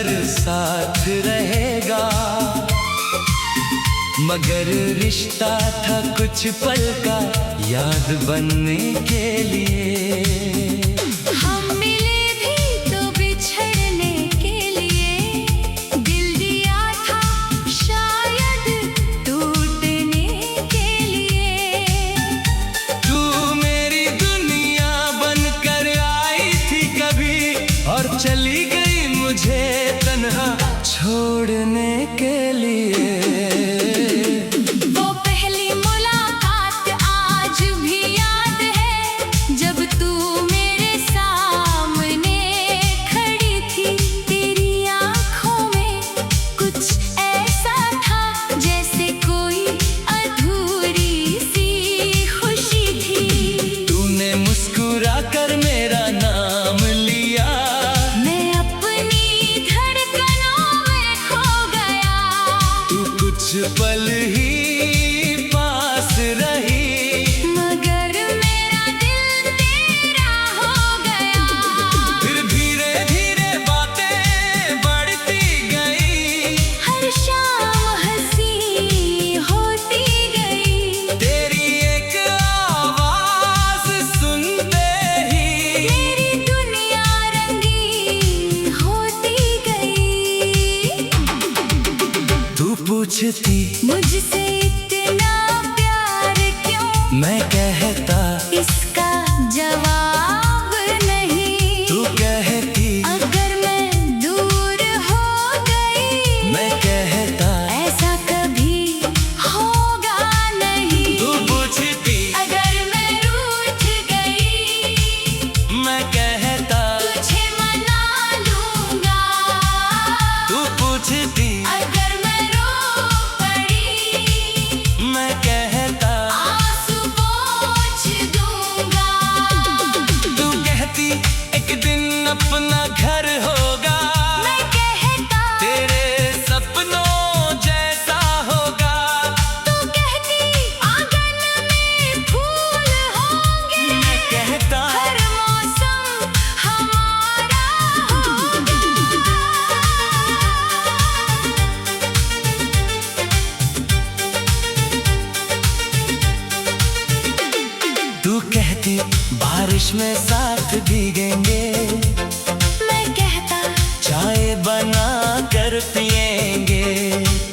भर साथ रहेगा, मगर रिश्ता था कुछ पल का याद बनने के लिए। हम मिले भी तो बिछड़ने के लिए, दिल दिया था शायद टूटने के लिए। तू मेरी दुनिया बनकर आई थी कभी, और चली गई मुझे तन्हा छोड़ने के लिए। कर मेरा नाम लिया, मैं अपनी धड़कनों में खो गया। तू कुछ पल ही पास रही, मगर मेरा दिल तेरा हो गया। फिर धीरे धीरे बातें बढ़ती गई, हर शाम हंसी होती गई। तेरी एक आवाज सुनते पूछती मुझसे इतना प्यार क्यों, मैं कहता इसका जवाब नहीं। तू कहती अगर मैं दूर हो गई, मैं कहता ऐसा कभी होगा नहीं। तू पूछती अगर मैं रूठ गई, मैं कहता तुझे मना लूंगा। तू पूछती अगर मैं कहता आंसू पोंछ दूंगा। तू कहती एक दिन अपना घर होगा, मैं कहता तेरे सपनों जैसा होगा। तू कहती आंगन में फूल होंगे, मैं कहता हर मौसम हमारा होगा। तू कहती बारिश में साथ भीगेंगे, मैं कहता चाय बना कर पिएंगे।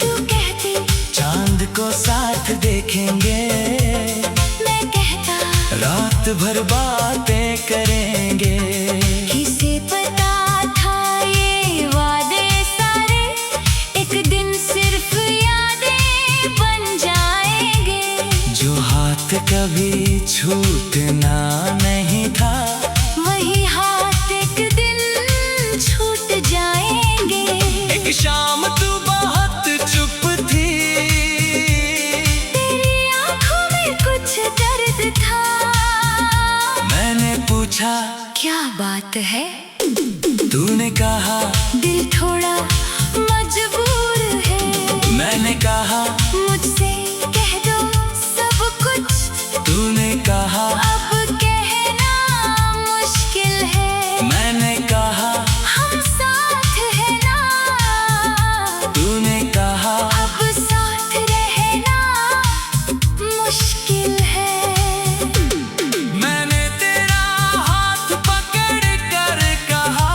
तू कहती चांद को साथ देखेंगे, मैं कहता रात भर बातें करेंगे। किसे पता था ये वादे सारे एक दिन सिर्फ यादें बन जाएंगे। जो हाथ कभी छूटना नहीं था, वही हाथ एक दिन छूट जाएंगे। एक शाम तू बहुत चुप थी, तेरी आंखों में कुछ दर्द था। मैंने पूछा क्या बात है, तूने कहा दिल थोड़ा मजबूर है। मैंने कहा मुझसे कह दो सब कुछ, तूने कहा अब कहना मुश्किल है। मैंने कहा हम साथ है ना, तूने कहा अब साथ रहना मुश्किल है। मैंने तेरा हाथ पकड़ कर कहा,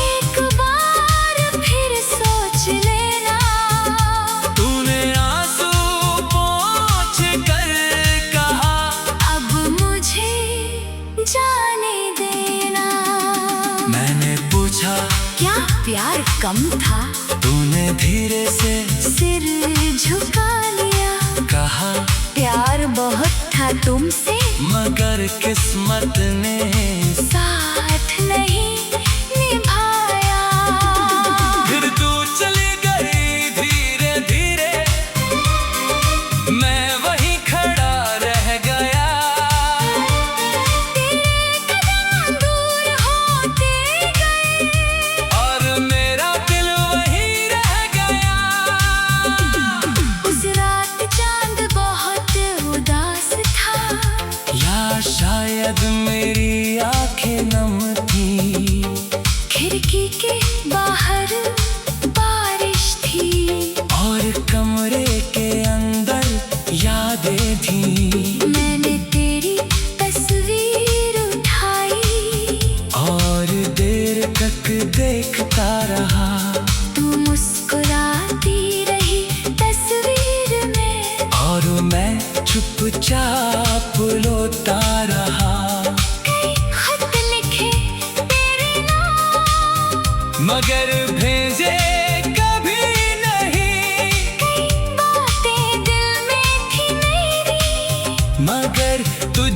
एक बार फिर सोच लेना। तूने आंसू पोंछ कर कहा, अब मुझे जाने देना। मैंने पूछा क्या प्यार कम था, तूने धीरे से सिर झुका लिया। कहा प्यार बहुत था तुमसे, मगर किस्मत ने साथ नहीं निभाया। फिर तू चली गई धीरे धीरे, मैं वहीं खड़ा रह गया। तेरे कदम दूर होते गए, और मेरा दिल वहीं रह गया। उस रात चांद बहुत उदास था, या शायद मेरी आंखें नम थी। खिड़की के बाहर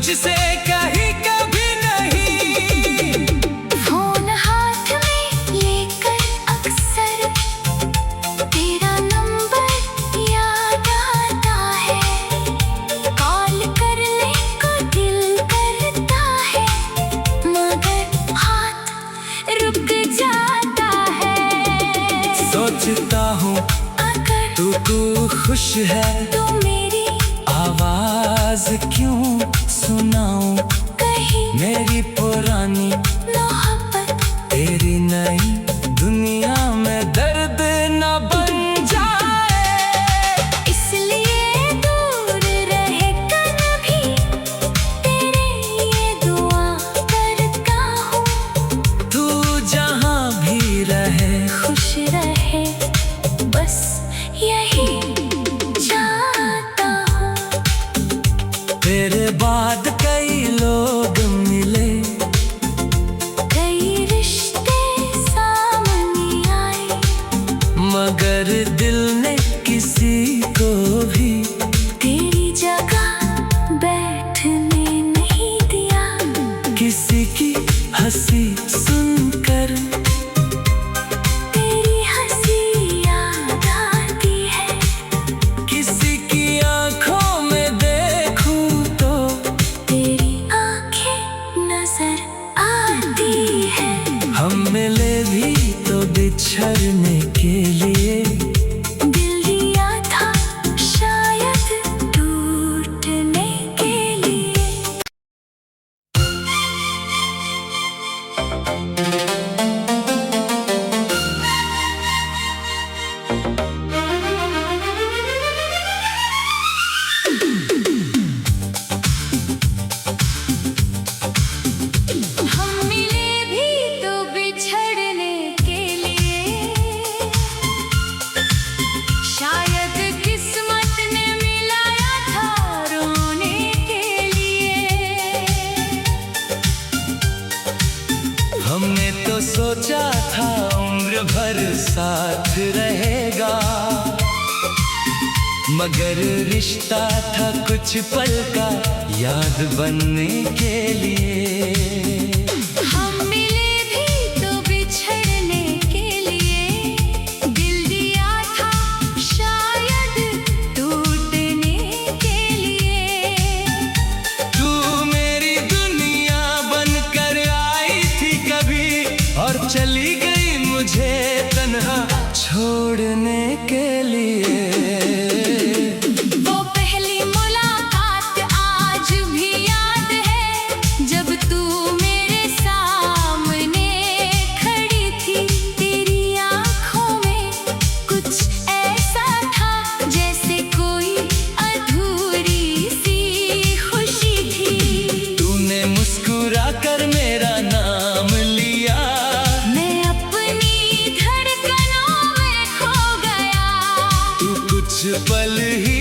तुझसे कहीं कभी नहीं। फोन हाथ में लेकर अक्सर तेरा नंबर याद आता है। कॉल करने को दिल करता है, मगर हाथ रुक जाता है। सोचता हूँ अगर तू खुश है तू मेरी आवाज क्यों सुनाऊं, कहीं मेरी पुरानी मोहब्बत तेरी नई दुनिया में दर्द न बन जाए। इसलिए दूर रहे कभी तेरे ये दुआ करता हूँ। तू जहाँ भी रहे खुश रहे बस यही चाहता हूँ। तेरे बाद कई लोग मिले, कई रिश्ते सामने आए, मगर दिल ने किसी को भी तेरी जगह बैठने नहीं दिया। किसी की हंसी सुनकर तेरी हंसी याद आती है, किसी की आंखों में देखूं तो तेरी आंखें नजर आती है। हम मिले भी तो बिछड़ने के लिए, दिल दिया था शायद टूटने के लिए। हम मिले भी तो बिछड़ने के लिए, शायद किस्मत ने मिलाया था रोने के लिए। हमने तो सोचा था उम्र भर साथ रहेगा, मगर रिश्ता था कुछ पल का याद बनने के लिए। हम मिले भी तो बिछड़ने के लिए, दिल दिया था शायद टूटने के लिए। तू मेरी दुनिया बनकर आई थी कभी, और चली गई मुझे तन्हा छोड़ने के लिए। वो पहली मुलाकात आज भी याद है, जब तू मेरे सामने खड़ी थी। तेरी आंखों में कुछ ऐसा था जैसे कोई अधूरी सी खुशी थी। तूने मुस्कुरा कर मेरा नाम लिया, मैं अपनी धड़कनों में खो गया। तू कुछ पल ही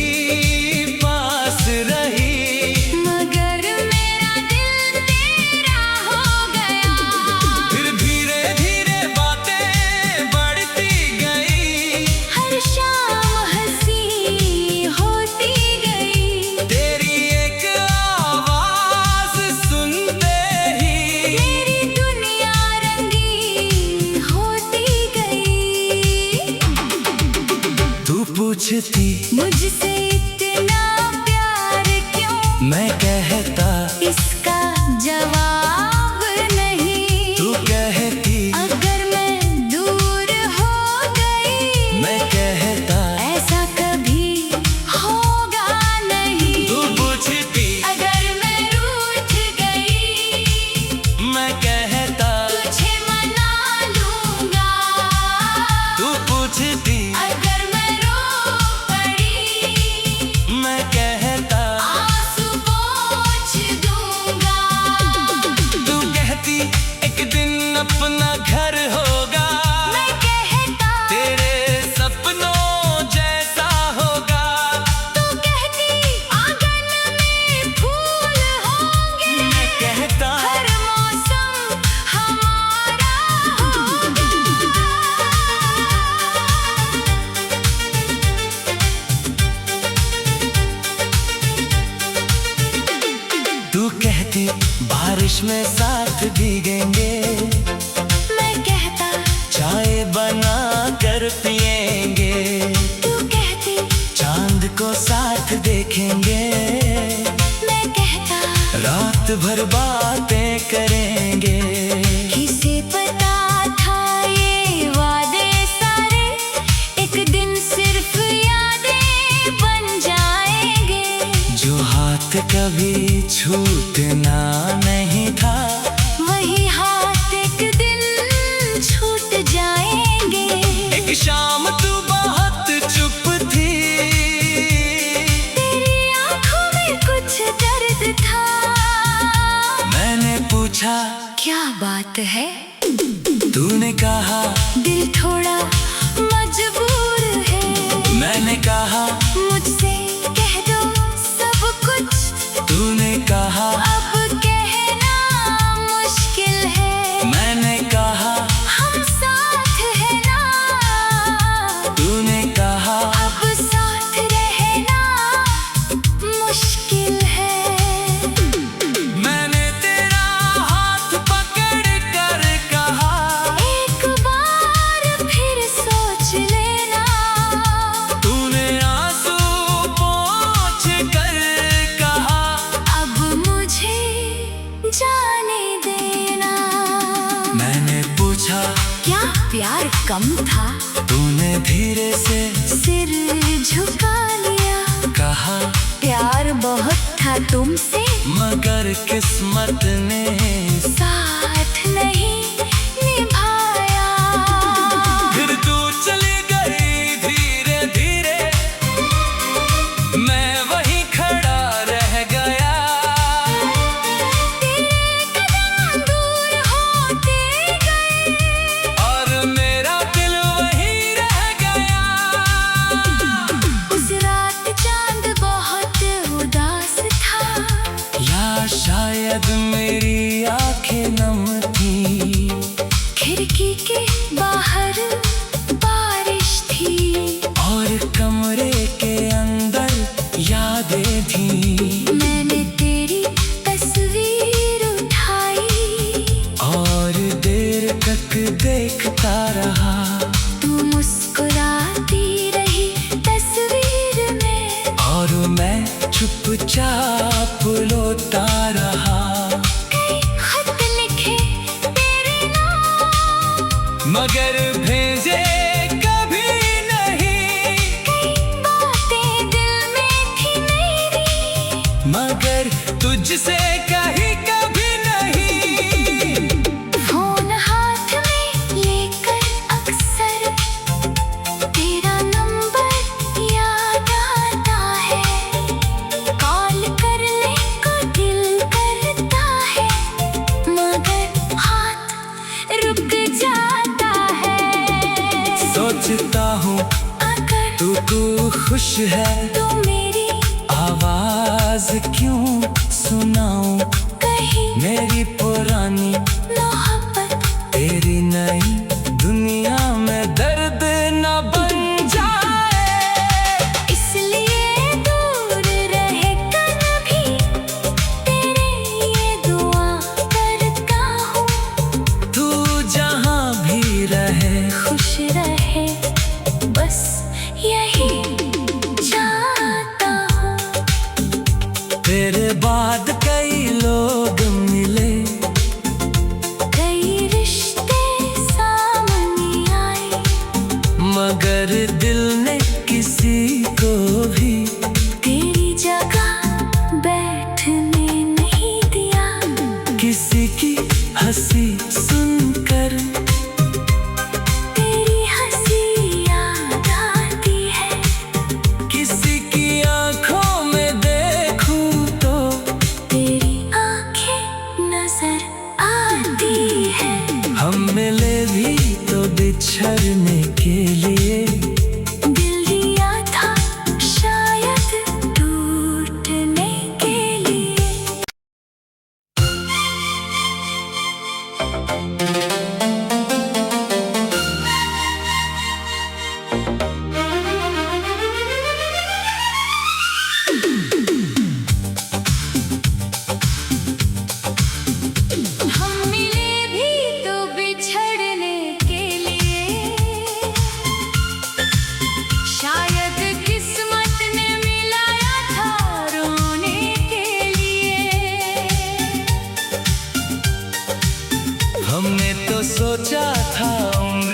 पास रही, मगर मेरा दिल तेरा हो गया। फिर धीरे धीरे बातें बढ़ती गई, हर शाम हंसी होती गई। तेरी एक आवाज सुनते ही मेरी दुनिया रंगीन होती गई। तू पूछती मुझसे इतना प्यार क्यों, मैं कहता इसका जवाब नहीं। तू कहती अगर मैं दूर हो गई, मैं कहता ऐसा कभी होगा नहीं। तू पूछती अगर मैं रूठ गई, मैं कहता तुझे मना लूंगा। तू पूछती अगर मैं रो पड़ी, कहती बारिश में साथ भीगेंगे, मैं कहता चाय बना कर पिएंगे, तू कहती चांद को साथ देखेंगे, मैं कहता रात भर बातें करेंगे। किसे पता था ये वादे सारे एक दिन सिर्फ यादें बन जाएंगे। जो हाथ कभी छूटना नहीं था, वही हाथ एक दिन छूट जाएंगे। एक शाम तू बहुत चुप थी, तेरी आंखों में कुछ दर्द था। मैंने पूछा क्या बात है, तूने कहा दिल थोड़ा मजबूर है। मैंने कहा मुझसे कह दो सब कुछ, तूने कहा अब कहना मुश्किल है। मैंने कहा हम साथ है ना, तूने कहा अब साथ रहना मुश्किल है। मैंने तेरा हाथ पकड़ कर कहा, एक बार फिर सोच लेना। तूने आंसू पोंछ कर कहा, अब मुझे जाने देना। मैंने पूछा क्या प्यार कम था, तूने धीरे से सिर झुका लिया। कहा प्यार बहुत था तुमसे, मगर किस्मत ने साथ नहीं निभाया। फिर तू चली गई धीरे धीरे, मैं वहीं खड़ा रह गया। तेरे कदम दूर होते गए, और मेरा दिल वहीं रह गया। उस रात चांद बहुत उदास था। या शायद मेरी आंखें नम थी, खिड़की के बाहर बारिश थी, और कमरे के अंदर यादें थी। मैंने तेरी तस्वीर उठाई, और देर तक देखता रहा, तू मुस्कुराती रही तस्वीर में। और मैं चुपचाप रोता रहा। कई खत लिखे तेरे नाम, मगर भेजे कभी नहीं, कई बातें दिल में थी मेरी, मगर तुझसे कही कभी नहीं। फोन हाथ में लेकर अक्सर तेरा नंबर याद आता है। कॉल करने को दिल करता है, मगर हाथ रुक जाता है। सोचता हूँ अगर तू खुश है, तू मेरी आवाज क्यों सुनाऊं कहीं मेरी पुरानी मोहब्बत, तेरी नई दुनिया में दर्द न बन जाए। इसलिए दूर रहे कभी, तेरे ये दुआ करता हूँ। तू जहाँ भी रहे, खुश रहे, बस यही चाहता हूँ। तेरे बाद कई लोग मिले, कई रिश्ते सामने आए, मगर दिल ने किसी को भी तेरी जगह बैठने नहीं दिया। किसी की हंसी सुनकर तेरी हंसी याद आती है, किसी की आंखों में देखूं तो तेरी आंखें नजर आती है। हम मिले भी तो बिछड़ने के लिए, दिल दिया था शायद टूटने के लिए।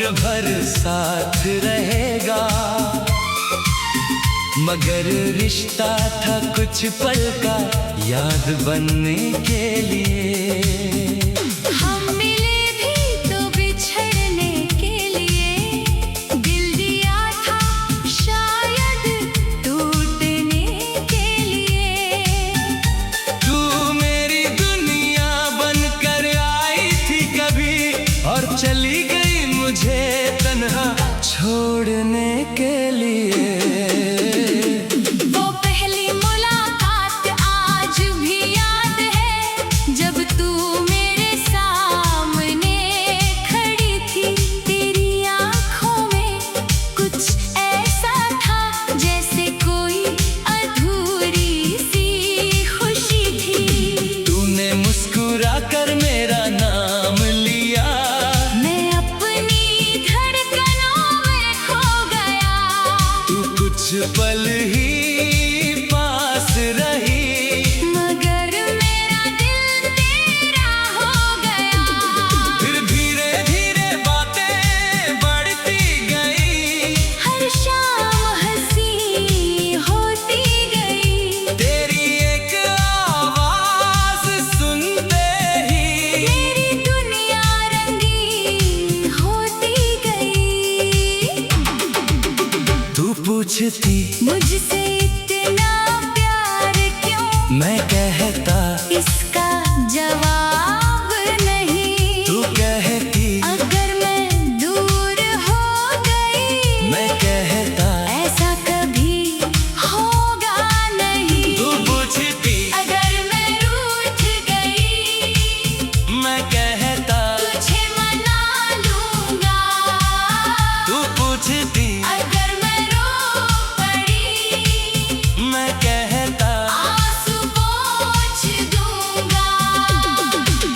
उम्र भर साथ रहेगा। मगर रिश्ता था कुछ पल का, याद बनने के लिए। हम मिले भी तो बिछड़ने के लिए, दिल दिया था शायद टूटने के लिए। तू मेरी दुनिया बनकर आई थी कभी, और चली गई मुझे तन्हा छोड़ने के लिए। कर मेरा नाम लिया, मैं अपनी धड़कनों में खो गया। तू कुछ पल ही पास रही, मगर मेरा दिल तेरा हो गया। फिर धीरे धीरे बातें बढ़ती गई, हर शाम हंसी होती गई। तेरी एक आवाज सुनते मेरी दुनिया रंगीन होती गई। तू पूछती मुझसे इतना प्यार क्यों, मैं कहता इसका जवाब नहीं। तू कहती अगर मैं दूर हो गई, मैं कहता ऐसा कभी होगा नहीं। तू पूछती अगर मैं रूठ गई, मैं कहता तुझे मना लूंगा। तू पूछती अगर मैं रो पड़ी, मैं कहता आंसू पोंछ दूंगा।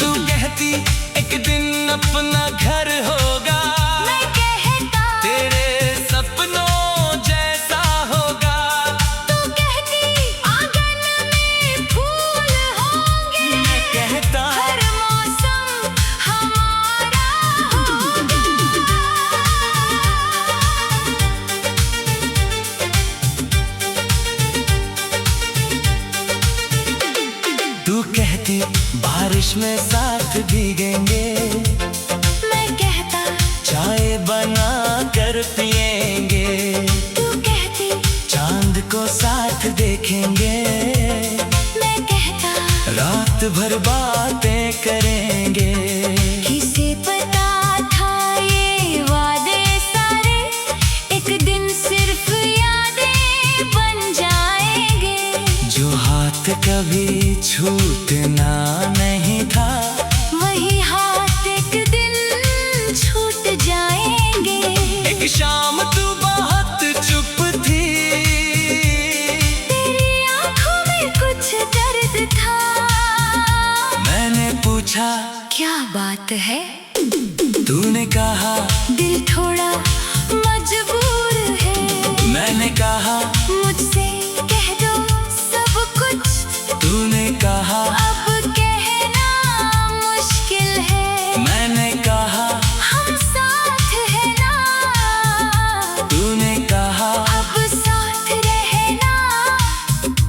तू कहती एक दिन अपना घर होगा, मैं कहता तेरे सपनों जैसा होगा। तू कहती आंगन में फूल होंगे, मैं कहता हर मौसम हमारा होगा। तू कहती बारिश में साथ भीगेंगे, मैं कहता चाय बना कर पिएंगे। तू कहती चांद को साथ देखेंगे, मैं कहता रात भर बातें करेंगे। किसे पता था ये वादे सारे एक दिन सिर्फ यादें बन जाएंगे। जो हाथ कभी छूटना नहीं था, वही हाथ एक दिन छूट जाएंगे। एक शाम तू बहुत चुप थी, तेरी आंखों में कुछ दर्द था। मैंने पूछा क्या बात है, तूने कहा दिल थोड़ा मजबूर है। मैंने कहा मुझसे कह दो सब कुछ, तूने कहा अब कहना मुश्किल है। मैंने कहा हम साथ हैं ना, तूने कहा अब साथ रहना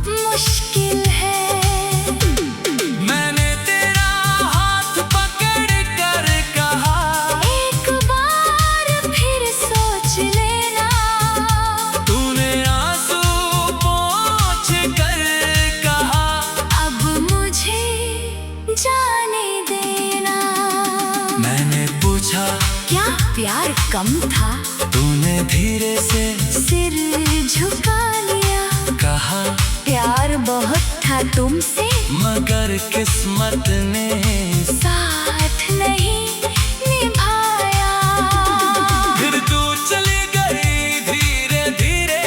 मुश्किल है। मैंने तेरा हाथ पकड़ कर कहा, एक बार फिर सोच लेना। तूने आंसू पोंछ कर कहा, अब मुझे जाने देना। मैंने पूछा क्या प्यार कम था, तूने धीरे से सिर झुका लिया। कहा प्यार बहुत था तुमसे, मगर किस्मत ने साथ नहीं निभाया। फिर तू चली गई धीरे धीरे,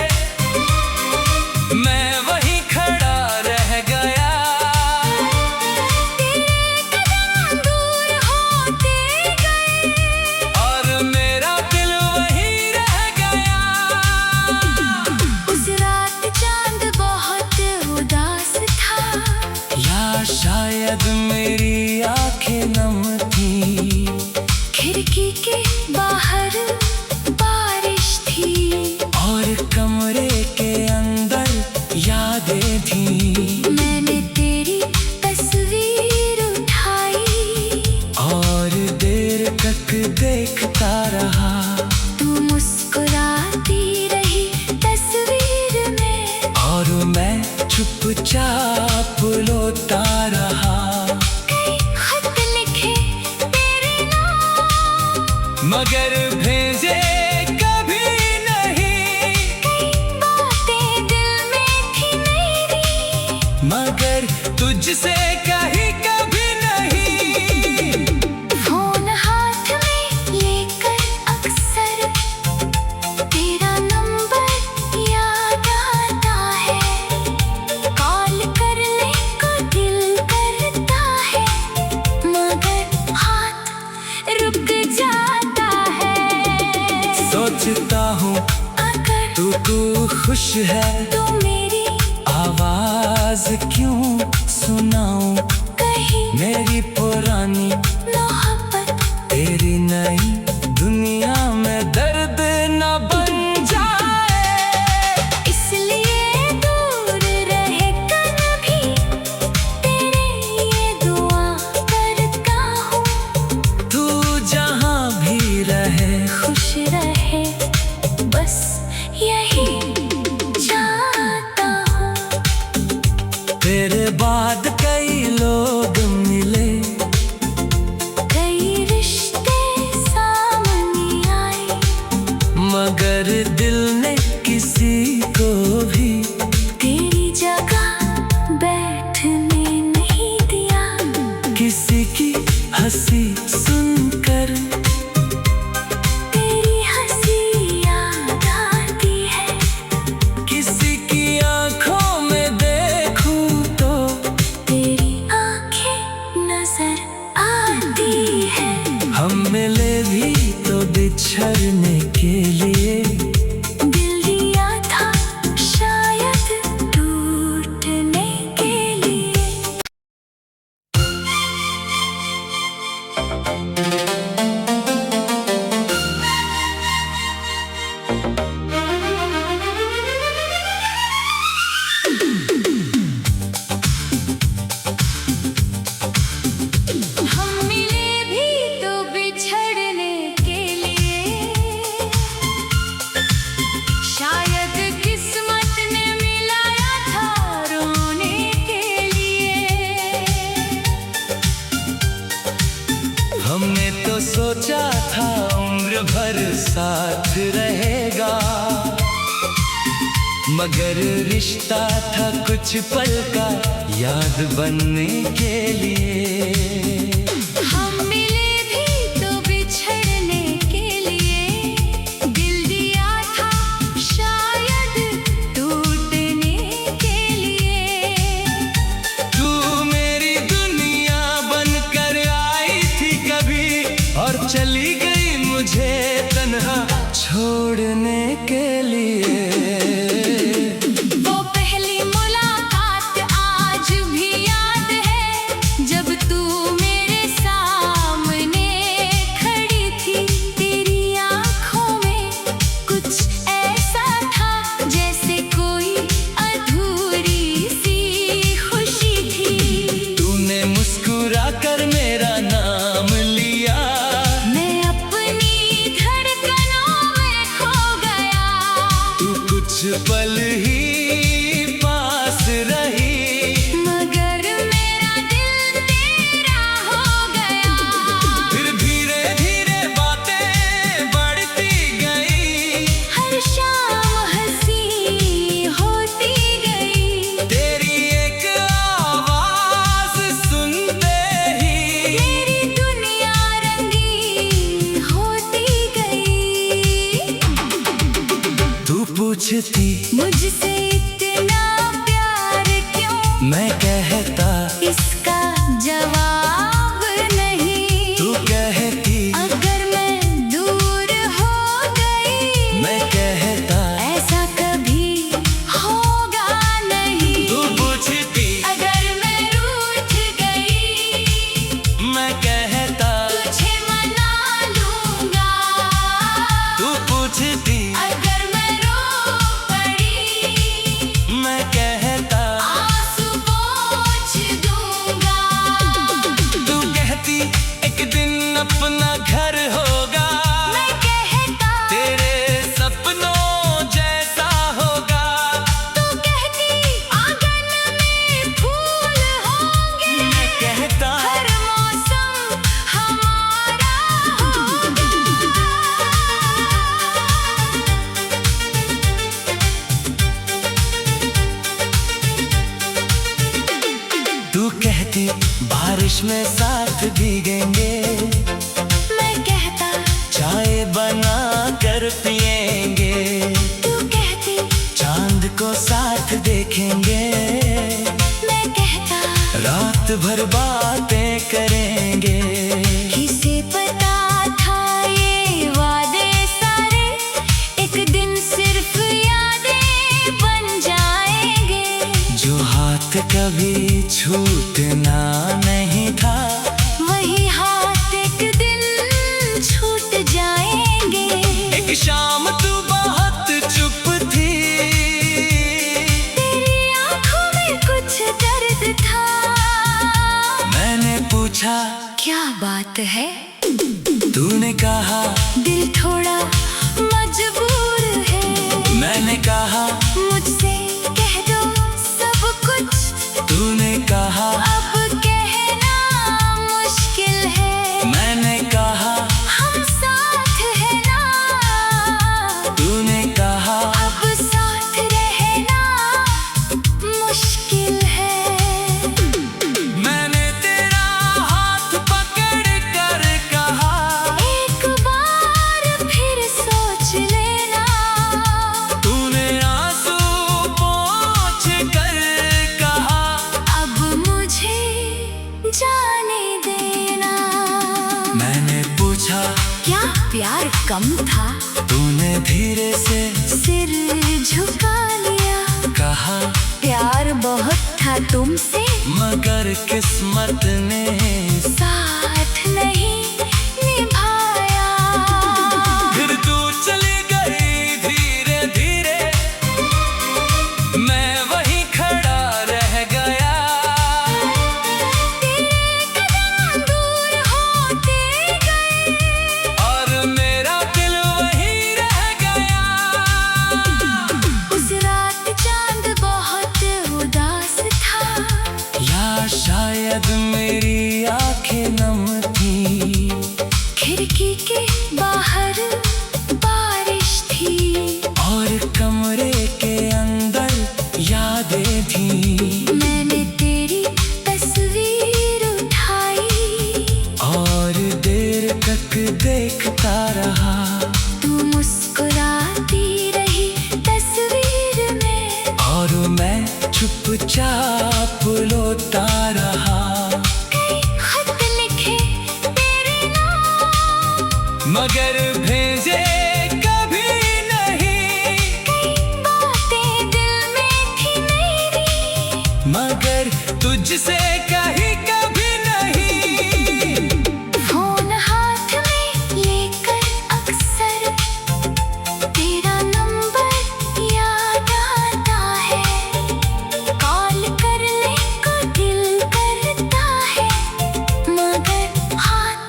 मैं वहीं खड़ा रह गया। तेरे कदम दूर होते गए, और मेरा दिल वहीं रह गया। उस रात चांद बहुत उदास था। या शायद मेरी देखता रहा। तू मुस्कुराती रही तस्वीर में, और मैं चुपचाप रोता रहा। कई खत लिखे तेरे नाम, मगर भेजे कभी नहीं। कई बातें दिल में थी मेरी, मगर तुझसे कहीं कभी नहीं। फोन हाथ में लेकर अक्सर तेरा नंबर याद आता है। कॉल करने को दिल करता है, मगर हाथ रुक जाता है। सोचता हूँ अगर तू खुश है, तू मेरी आवाज क्यों सुनाऊं। कहीं मेरी पुरानी मोहब्बत तेरी नई दुनिया में दर्द न बन जाए। इसलिए दूर रहे कभी, तेरे ये दुआ करता हूँ। तू जहाँ भी रहे, खुश रहे, बस यही चाहता हूँ। तेरे बाद कई लोग मिले, कई रिश्ते सामने आए, मगर दिल ने किसी को भी तेरी जगह बैठने नहीं दिया। किसी की हंसी सुनकर तेरी हंसी याद आती है, किसी की आंखों में देखूं तो तेरी आंखें नजर आती है। हम मिले भी तो बिछड़ने के लिए। दिल दिया था शायद टूटने के लिए। हम मिले भी तो बिछड़ने के लिए, शायद किस्मत ने मिलाया था रोने के लिए। हमने तो सोचा था उम्र भर साथ रहेगा, मगर रिश्ता था कुछ पल का याद बनने के लिए। हम मिले भी तो बिछड़ने के लिए, दिल दिया था शायद टूटने के लिए। तू मेरी दुनिया बनकर आई थी कभी, और चली गई मुझे तन्हा छोड़ने के लिए। वो पहली मुलाकात आज भी याद है, जब तू मेरे सामने खड़ी थी। तेरी आंखों में कुछ ऐसा था जैसे कोई अधूरी सी खुशी थी। तूने मुस्कुरा कर मेरा नाम लिया, मैं अपनी धड़कनों में खो गया। तू कुछ पल ही पास रही, मगर मेरा दिल तेरा हो गया। फिर धीरे धीरे बातें बढ़ती गई। हर शाम हंसी होती गई, तेरी एक आवाज सुनते ही मेरी दुनिया रंगीन होती गई। तू पूछती मुझसे इतना प्यार क्यों, मैं कहता इसका जवाब नहीं। तू कहती अगर मैं दूर हो गई, मैं कहता ऐसा कभी होगा नहीं। तू पूछती अगर मैं रूठ गई, मैं कहता तुझे मना लूंगा। तू पूछती अगर मैं रो पड़ी, में साथ भीगेंगे। मैं कहता चाय बना कर पिएंगे। तू कहती चांद को साथ देखेंगे। मैं कहता रात भर बातें करेंगे। किसे पता था ये वादे सारे एक दिन सिर्फ यादें बन जाएंगे। जो हाथ कभी छूटना नहीं था, वही हाथ एक दिन छूट जाएंगे। एक शाम तू बहुत चुप थी। तेरी आंखों में कुछ दर्द था। मैंने पूछा क्या बात है? तूने कहा दिल थोड़ा मजबूर है। मैंने कहा मुझसे कह दो सब कुछ। तूने कहा अब कहना मुश्किल है। मैंने कहा हम साथ हैं ना। तूने कहा अब साथ रहना मुश्किल है। मैंने तेरा हाथ पकड़ कर कहा एक बार फिर सोच लेना। तूने आंसू पोंछ कर कहा अब मुझे जाने देना। मैंने पूछा क्या प्यार कम था? तूने धीरे से सिर झुका लिया। कहा प्यार बहुत था तुमसे, मगर किस्मत ने साथ नहीं निभाया। फिर तू चली गई धीरे धीरे। मैं वहीं खड़ा रह गया। तेरे कदम दूर होते गए और मेरा दिल वहीं रह गया। उस रात चांद बहुत उदास था। या शायद मेरी आंखें नम थी। खिड़की के बाहर बारिश थी। और कमरे के अंदर यादें थी। मैंने तेरी तस्वीर उठाई। और देर तक देखता रहा। तू मुस्कुराती रही तस्वीर में। और मैं चुपचाप रोता रहा। कई खत लिखे तेरे नाम। मगर भेजे कभी नहीं। कई बातें दिल में थी मेरी। मगर तुझसे कहीं कभी नहीं। फोन हाथ में लेकर अक्सर तेरा नंबर याद आता है। कॉल करने को दिल करता है, मगर हाथ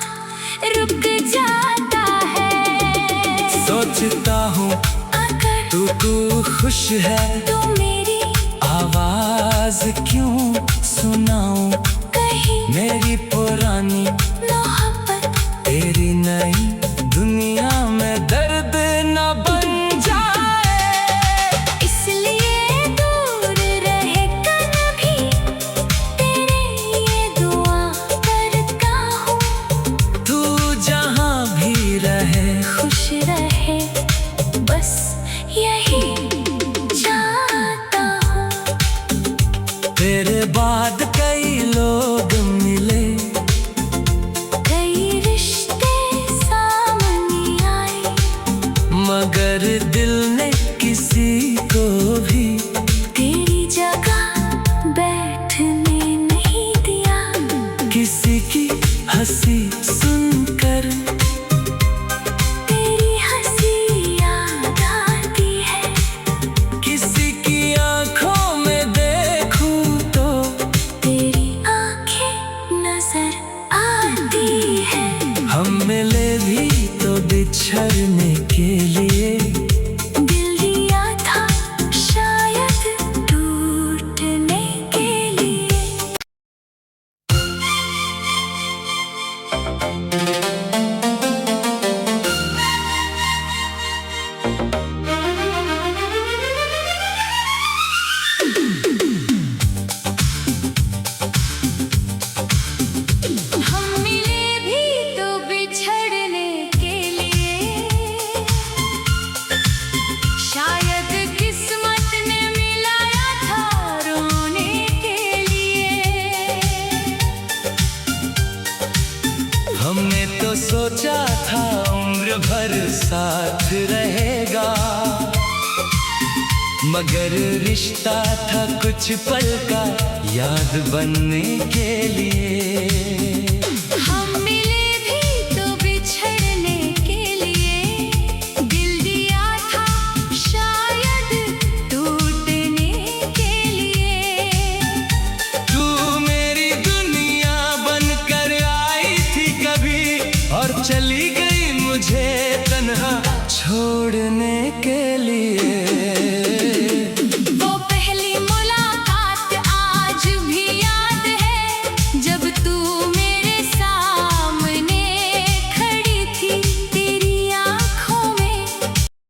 रुक जाता है। सोचता हूँ अगर तू खुश है, तू मेरी आवाज क्यों सुनाऊं। कहीं मेरी पुरानी मोहब्बत तेरी नई दुनिया में दर्द न बन जाए। इसलिए दूर रहे कभी तेरे ये दुआ करता हूँ। तू जहाँ भी रहे खुश रहे बस यही चाहता हूँ। तेरे बाद कई लोग मिले। कई रिश्ते सामने आए, मगर दिल ने किसी को भी तेरी जगह बैठने नहीं दिया। किसी की हंसी सुनकर तेरी हंसी याद आती है। किसी की आंखों में देखूं तो तेरी आंखें नजर आती है। हम मिले भी तो बिछड़ने के लिए। दिल दिया था शायद टूटने के लिए। सोचा था उम्र भर साथ रहेगा, मगर रिश्ता था कुछ पल का याद बनने के लिए। हम मिले भी तो बिछड़ने के लिए, दिल दिया था शायद टूटने के लिए। तू मेरी दुनिया बनकर आई थी कभी, और चली गई मुझे तन्हा छोड़ने के लिए।